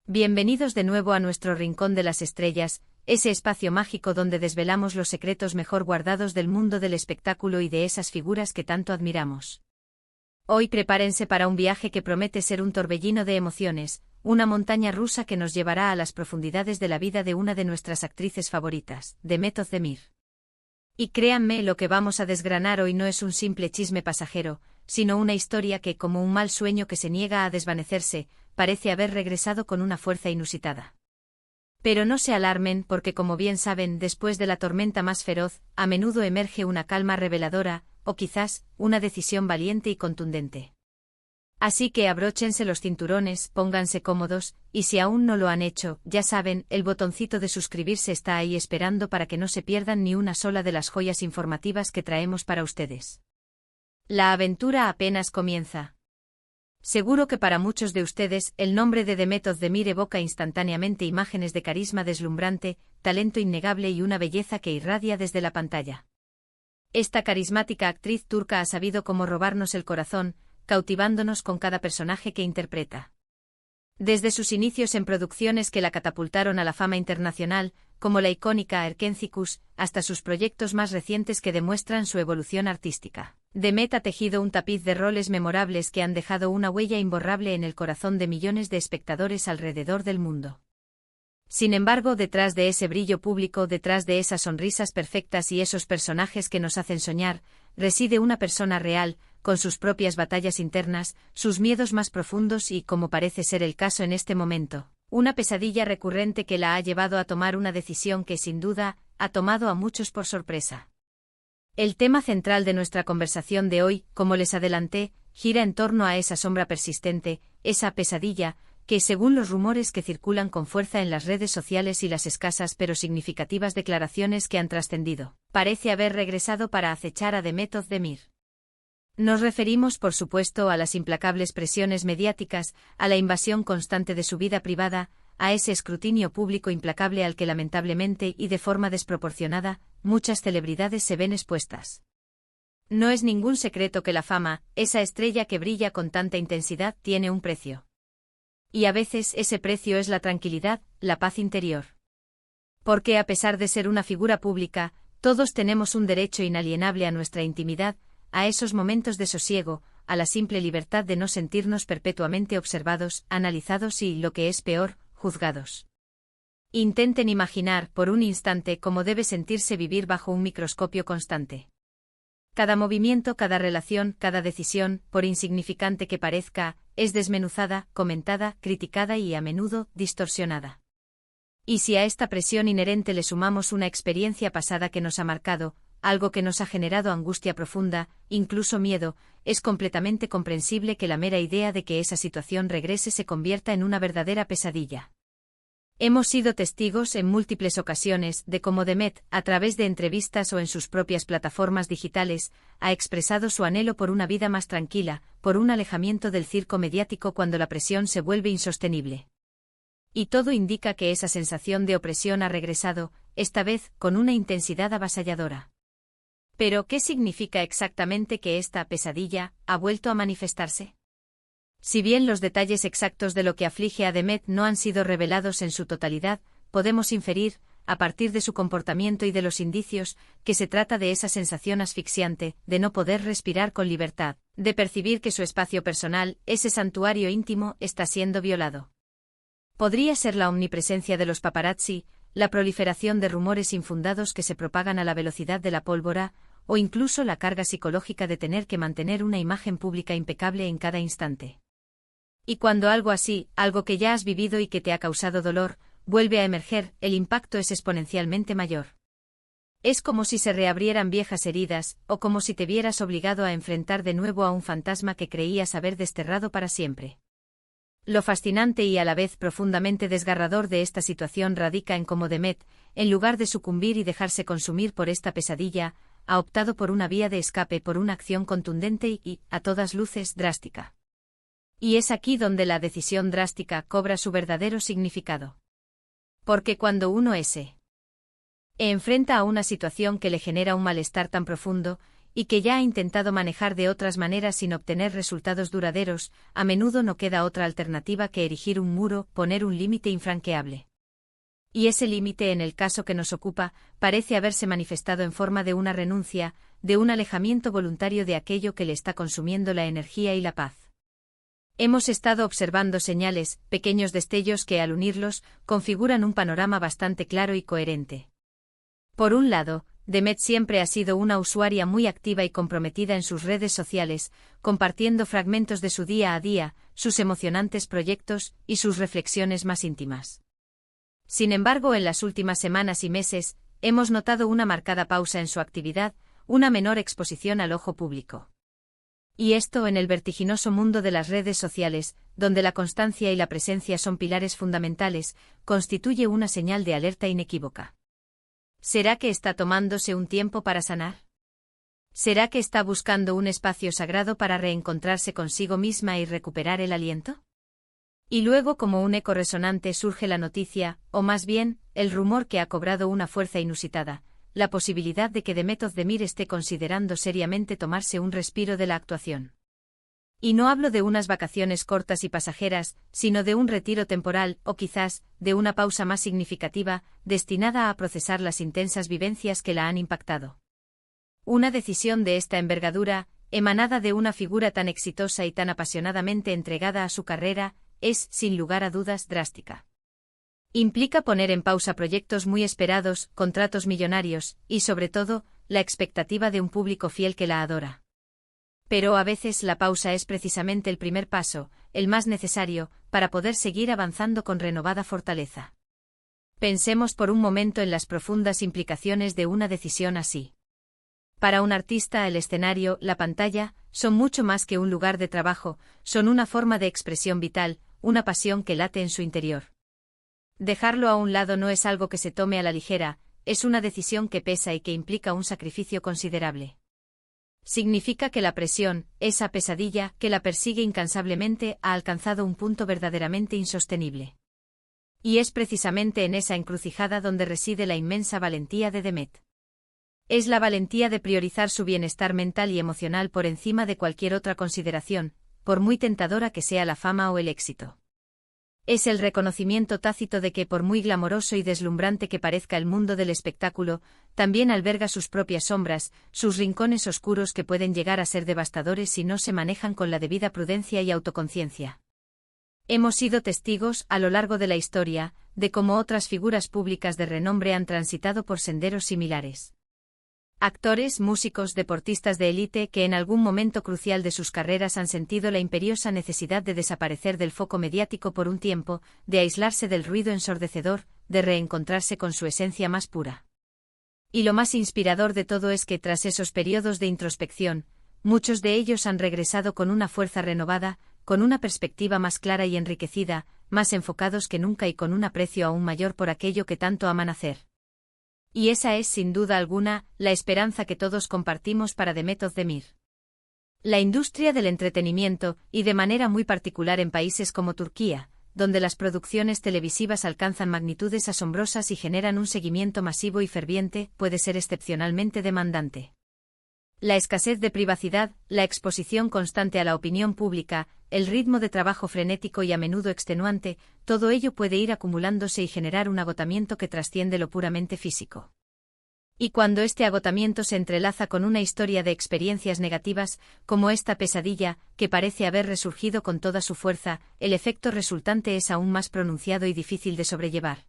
Bienvenidos de nuevo a nuestro Rincón de las Estrellas, ese espacio mágico donde desvelamos los secretos mejor guardados del mundo del espectáculo y de esas figuras que tanto admiramos. Hoy prepárense para un viaje que promete ser un torbellino de emociones, una montaña rusa que nos llevará a las profundidades de la vida de una de nuestras actrices favoritas, Demet Özdemir. Y créanme, lo que vamos a desgranar hoy no es un simple chisme pasajero, sino una historia que, como un mal sueño que se niega a desvanecerse, parece haber regresado con una fuerza inusitada. Pero no se alarmen porque, como bien saben, después de la tormenta más feroz, a menudo emerge una calma reveladora, o quizás, una decisión valiente y contundente. Así que abróchense los cinturones, pónganse cómodos, y si aún no lo han hecho, ya saben, el botoncito de suscribirse está ahí esperando para que no se pierdan ni una sola de las joyas informativas que traemos para ustedes. La aventura apenas comienza. Seguro que para muchos de ustedes, el nombre de Demet Özdemir evoca instantáneamente imágenes de carisma deslumbrante, talento innegable y una belleza que irradia desde la pantalla. Esta carismática actriz turca ha sabido cómo robarnos el corazón, cautivándonos con cada personaje que interpreta. Desde sus inicios en producciones que la catapultaron a la fama internacional, como la icónica Erkenci Kuş, hasta sus proyectos más recientes que demuestran su evolución artística. Demet ha tejido un tapiz de roles memorables que han dejado una huella imborrable en el corazón de millones de espectadores alrededor del mundo. Sin embargo, detrás de ese brillo público, detrás de esas sonrisas perfectas y esos personajes que nos hacen soñar, reside una persona real, con sus propias batallas internas, sus miedos más profundos y, como parece ser el caso en este momento, una pesadilla recurrente que la ha llevado a tomar una decisión que, sin duda, ha tomado a muchos por sorpresa. El tema central de nuestra conversación de hoy, como les adelanté, gira en torno a esa sombra persistente, esa pesadilla, que, según los rumores que circulan con fuerza en las redes sociales y las escasas pero significativas declaraciones que han trascendido, parece haber regresado para acechar a Demet Özdemir. Nos referimos, por supuesto, a las implacables presiones mediáticas, a la invasión constante de su vida privada, a ese escrutinio público implacable al que lamentablemente y de forma desproporcionada, muchas celebridades se ven expuestas. No es ningún secreto que la fama, esa estrella que brilla con tanta intensidad, tiene un precio. Y a veces ese precio es la tranquilidad, la paz interior. Porque a pesar de ser una figura pública, todos tenemos un derecho inalienable a nuestra intimidad, a esos momentos de sosiego, a la simple libertad de no sentirnos perpetuamente observados, analizados y, lo que es peor, juzgados. Intenten imaginar, por un instante, cómo debe sentirse vivir bajo un microscopio constante. Cada movimiento, cada relación, cada decisión, por insignificante que parezca, es desmenuzada, comentada, criticada y, a menudo, distorsionada. Y si a esta presión inherente le sumamos una experiencia pasada que nos ha marcado, algo que nos ha generado angustia profunda, incluso miedo, es completamente comprensible que la mera idea de que esa situación regrese se convierta en una verdadera pesadilla. Hemos sido testigos en múltiples ocasiones de cómo Demet, a través de entrevistas o en sus propias plataformas digitales, ha expresado su anhelo por una vida más tranquila, por un alejamiento del circo mediático cuando la presión se vuelve insostenible. Y todo indica que esa sensación de opresión ha regresado, esta vez con una intensidad avasalladora. Pero, ¿qué significa exactamente que esta pesadilla ha vuelto a manifestarse? Si bien los detalles exactos de lo que aflige a Demet no han sido revelados en su totalidad, podemos inferir, a partir de su comportamiento y de los indicios, que se trata de esa sensación asfixiante, de no poder respirar con libertad, de percibir que su espacio personal, ese santuario íntimo, está siendo violado. Podría ser la omnipresencia de los paparazzi, la proliferación de rumores infundados que se propagan a la velocidad de la pólvora, o incluso la carga psicológica de tener que mantener una imagen pública impecable en cada instante. Y cuando algo así, algo que ya has vivido y que te ha causado dolor, vuelve a emerger, el impacto es exponencialmente mayor. Es como si se reabrieran viejas heridas, o como si te vieras obligado a enfrentar de nuevo a un fantasma que creías haber desterrado para siempre. Lo fascinante y a la vez profundamente desgarrador de esta situación radica en cómo Demet, en lugar de sucumbir y dejarse consumir por esta pesadilla, ha optado por una vía de escape, por una acción contundente y, a todas luces, drástica. Y es aquí donde la decisión drástica cobra su verdadero significado. Porque cuando uno se enfrenta a una situación que le genera un malestar tan profundo, y que ya ha intentado manejar de otras maneras sin obtener resultados duraderos, a menudo no queda otra alternativa que erigir un muro, poner un límite infranqueable. Y ese límite, en el caso que nos ocupa, parece haberse manifestado en forma de una renuncia, de un alejamiento voluntario de aquello que le está consumiendo la energía y la paz. Hemos estado observando señales, pequeños destellos que, al unirlos, configuran un panorama bastante claro y coherente. Por un lado, Demet siempre ha sido una usuaria muy activa y comprometida en sus redes sociales, compartiendo fragmentos de su día a día, sus emocionantes proyectos y sus reflexiones más íntimas. Sin embargo, en las últimas semanas y meses, hemos notado una marcada pausa en su actividad, una menor exposición al ojo público. Y esto en el vertiginoso mundo de las redes sociales, donde la constancia y la presencia son pilares fundamentales, constituye una señal de alerta inequívoca. ¿Será que está tomándose un tiempo para sanar? ¿Será que está buscando un espacio sagrado para reencontrarse consigo misma y recuperar el aliento? Y luego, como un eco resonante, surge la noticia, o más bien, el rumor que ha cobrado una fuerza inusitada, la posibilidad de que Demet Özdemir esté considerando seriamente tomarse un respiro de la actuación. Y no hablo de unas vacaciones cortas y pasajeras, sino de un retiro temporal, o quizás, de una pausa más significativa, destinada a procesar las intensas vivencias que la han impactado. Una decisión de esta envergadura, emanada de una figura tan exitosa y tan apasionadamente entregada a su carrera, es, sin lugar a dudas, drástica. Implica poner en pausa proyectos muy esperados, contratos millonarios, y sobre todo, la expectativa de un público fiel que la adora. Pero a veces la pausa es precisamente el primer paso, el más necesario, para poder seguir avanzando con renovada fortaleza. Pensemos por un momento en las profundas implicaciones de una decisión así. Para un artista, el escenario, la pantalla, son mucho más que un lugar de trabajo, son una forma de expresión vital, una pasión que late en su interior. Dejarlo a un lado no es algo que se tome a la ligera, es una decisión que pesa y que implica un sacrificio considerable. Significa que la presión, esa pesadilla que la persigue incansablemente, ha alcanzado un punto verdaderamente insostenible. Y es precisamente en esa encrucijada donde reside la inmensa valentía de Demet. Es la valentía de priorizar su bienestar mental y emocional por encima de cualquier otra consideración, por muy tentadora que sea la fama o el éxito. Es el reconocimiento tácito de que, por muy glamoroso y deslumbrante que parezca el mundo del espectáculo, también alberga sus propias sombras, sus rincones oscuros que pueden llegar a ser devastadores si no se manejan con la debida prudencia y autoconciencia. Hemos sido testigos, a lo largo de la historia, de cómo otras figuras públicas de renombre han transitado por senderos similares. Actores, músicos, deportistas de élite que en algún momento crucial de sus carreras han sentido la imperiosa necesidad de desaparecer del foco mediático por un tiempo, de aislarse del ruido ensordecedor, de reencontrarse con su esencia más pura. Y lo más inspirador de todo es que tras esos periodos de introspección, muchos de ellos han regresado con una fuerza renovada, con una perspectiva más clara y enriquecida, más enfocados que nunca y con un aprecio aún mayor por aquello que tanto aman hacer. Y esa es, sin duda alguna, la esperanza que todos compartimos para Demet Özdemir. La industria del entretenimiento, y de manera muy particular en países como Turquía, donde las producciones televisivas alcanzan magnitudes asombrosas y generan un seguimiento masivo y ferviente, puede ser excepcionalmente demandante. La escasez de privacidad, la exposición constante a la opinión pública, el ritmo de trabajo frenético y a menudo extenuante, todo ello puede ir acumulándose y generar un agotamiento que trasciende lo puramente físico. Y cuando este agotamiento se entrelaza con una historia de experiencias negativas, como esta pesadilla, que parece haber resurgido con toda su fuerza, el efecto resultante es aún más pronunciado y difícil de sobrellevar.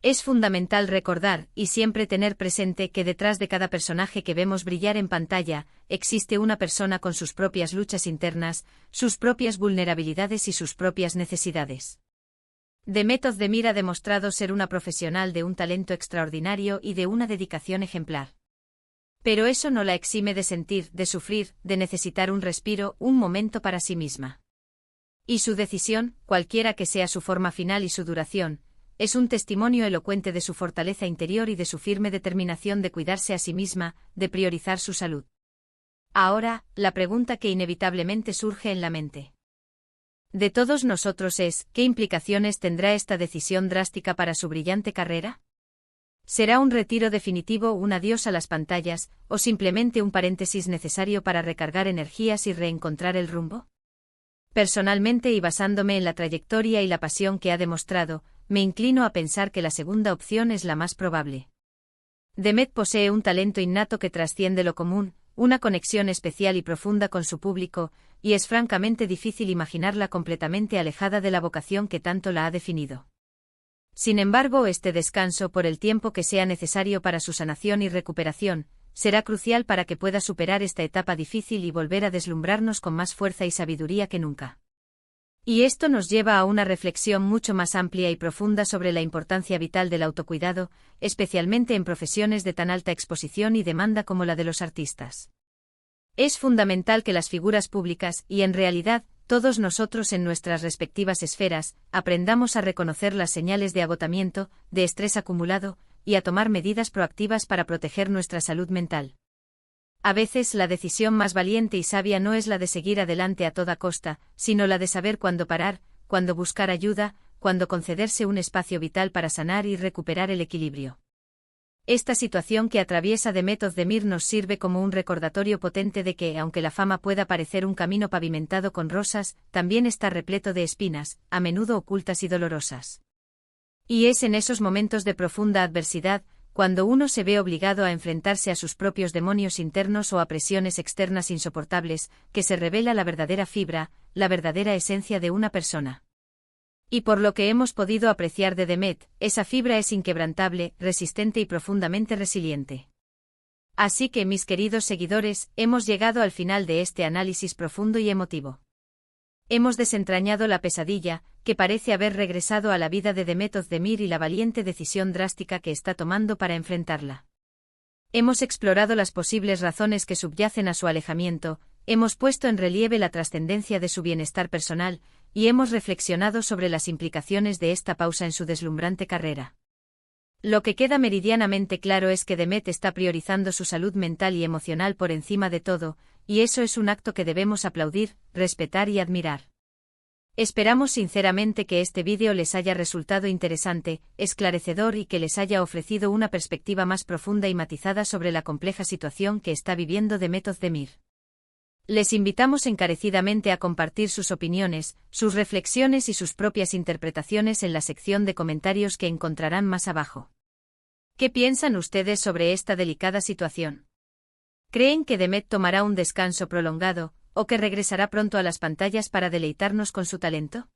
Es fundamental recordar, y siempre tener presente, que detrás de cada personaje que vemos brillar en pantalla, existe una persona con sus propias luchas internas, sus propias vulnerabilidades y sus propias necesidades. Demet Özdemir ha demostrado ser una profesional de un talento extraordinario y de una dedicación ejemplar. Pero eso no la exime de sentir, de sufrir, de necesitar un respiro, un momento para sí misma. Y su decisión, cualquiera que sea su forma final y su duración, es un testimonio elocuente de su fortaleza interior y de su firme determinación de cuidarse a sí misma, de priorizar su salud. Ahora, la pregunta que inevitablemente surge en la mente de todos nosotros es, ¿qué implicaciones tendrá esta decisión drástica para su brillante carrera? ¿Será un retiro definitivo, un adiós a las pantallas, o simplemente un paréntesis necesario para recargar energías y reencontrar el rumbo? Personalmente y basándome en la trayectoria y la pasión que ha demostrado, me inclino a pensar que la segunda opción es la más probable. Demet posee un talento innato que trasciende lo común, una conexión especial y profunda con su público, y es francamente difícil imaginarla completamente alejada de la vocación que tanto la ha definido. Sin embargo, este descanso, por el tiempo que sea necesario para su sanación y recuperación, será crucial para que pueda superar esta etapa difícil y volver a deslumbrarnos con más fuerza y sabiduría que nunca. Y esto nos lleva a una reflexión mucho más amplia y profunda sobre la importancia vital del autocuidado, especialmente en profesiones de tan alta exposición y demanda como la de los artistas. Es fundamental que las figuras públicas, y en realidad, todos nosotros en nuestras respectivas esferas, aprendamos a reconocer las señales de agotamiento, de estrés acumulado, y a tomar medidas proactivas para proteger nuestra salud mental. A veces la decisión más valiente y sabia no es la de seguir adelante a toda costa, sino la de saber cuándo parar, cuándo buscar ayuda, cuándo concederse un espacio vital para sanar y recuperar el equilibrio. Esta situación que atraviesa Demet Özdemir nos sirve como un recordatorio potente de que, aunque la fama pueda parecer un camino pavimentado con rosas, también está repleto de espinas, a menudo ocultas y dolorosas. Y es en esos momentos de profunda adversidad, cuando uno se ve obligado a enfrentarse a sus propios demonios internos o a presiones externas insoportables, que se revela la verdadera fibra, la verdadera esencia de una persona. Y por lo que hemos podido apreciar de Demet, esa fibra es inquebrantable, resistente y profundamente resiliente. Así que, mis queridos seguidores, hemos llegado al final de este análisis profundo y emotivo. Hemos desentrañado la pesadilla, que parece haber regresado a la vida de Demet Özdemir y la valiente decisión drástica que está tomando para enfrentarla. Hemos explorado las posibles razones que subyacen a su alejamiento, hemos puesto en relieve la trascendencia de su bienestar personal, y hemos reflexionado sobre las implicaciones de esta pausa en su deslumbrante carrera. Lo que queda meridianamente claro es que Demet está priorizando su salud mental y emocional por encima de todo, y eso es un acto que debemos aplaudir, respetar y admirar. Esperamos sinceramente que este vídeo les haya resultado interesante, esclarecedor y que les haya ofrecido una perspectiva más profunda y matizada sobre la compleja situación que está viviendo Demet Özdemir. Les invitamos encarecidamente a compartir sus opiniones, sus reflexiones y sus propias interpretaciones en la sección de comentarios que encontrarán más abajo. ¿Qué piensan ustedes sobre esta delicada situación? ¿Creen que Demet tomará un descanso prolongado, o que regresará pronto a las pantallas para deleitarnos con su talento?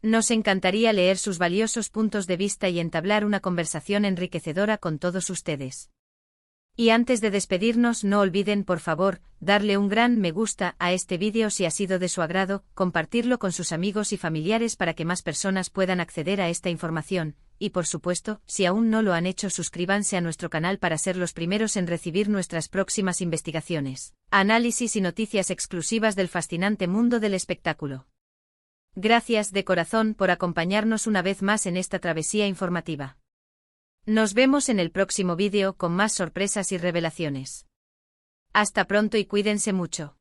Nos encantaría leer sus valiosos puntos de vista y entablar una conversación enriquecedora con todos ustedes. Y antes de despedirnos, no olviden, por favor, darle un gran me gusta a este vídeo si ha sido de su agrado, compartirlo con sus amigos y familiares para que más personas puedan acceder a esta información, y por supuesto, si aún no lo han hecho, suscríbanse a nuestro canal para ser los primeros en recibir nuestras próximas investigaciones, análisis y noticias exclusivas del fascinante mundo del espectáculo. Gracias de corazón por acompañarnos una vez más en esta travesía informativa. Nos vemos en el próximo vídeo con más sorpresas y revelaciones. Hasta pronto y cuídense mucho.